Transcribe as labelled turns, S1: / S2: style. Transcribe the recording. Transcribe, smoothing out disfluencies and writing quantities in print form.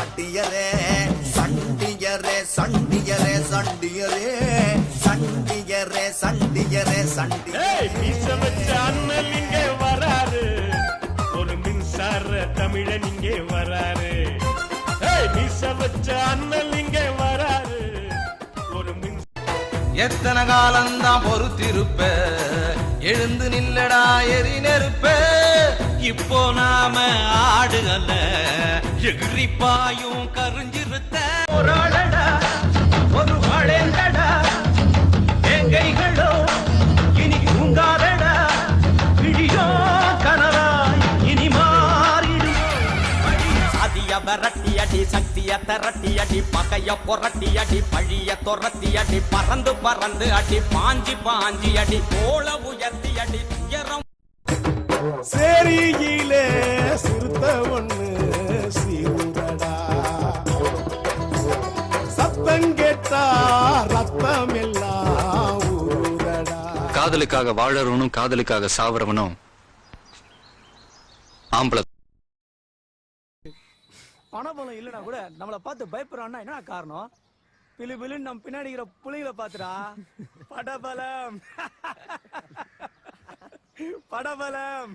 S1: சண்டியரே சண்டியரே சண்டியரே சண்டியரே சண்டியரே சண்டியரே சண்டியரே
S2: அண்ணல் இங்கே வராரு ஒரு மின்சார தமிழன் இங்கே வராரு மீச வச்ச அண்ணல் இங்கே வராரு ஒரு
S3: எத்தனை காலந்தான் பொறுத்திருப்ப எழுந்து நில்லடா எரி நெருப்ப இப்போ நாம ஆடுகல்ல எகிரி பாயும் கருஞ்சிருத்த ஒரு ஆளடா ஒரு வாழேண்டடா எங்கைகளோ இனி தூங்காதடா விழியோ கனவாய் இனி மாறிடும்
S4: சதிய விரட்டி அடி சக்திய திரட்டி அடி பகைய புரட்டி அடி பழிய துரத்தி அடி பறந்து பறந்து அடி பாஞ்சி பாஞ்சி அடி கோல உயர்த்தி அடி உயரம்
S2: சேரியிலே சிறுத்த ஒண்ணு சீருடா சத்தம் கேட்டா ரத்தம் எல்லாம் ஊருடா.
S5: காதலுக்காக வாழறவனும் காதலுக்காக சாவறவனும் ஆம்பளை.
S6: பணபலம் இல்லனா கூட நம்மள பார்த்து பயப்படுறான்னா என்ன காரணம்? பிலு பிலுன்னு நம்ம பின்னாடி இருக்கிற புலிகளை பாத்துடா. படபலம் படபலம்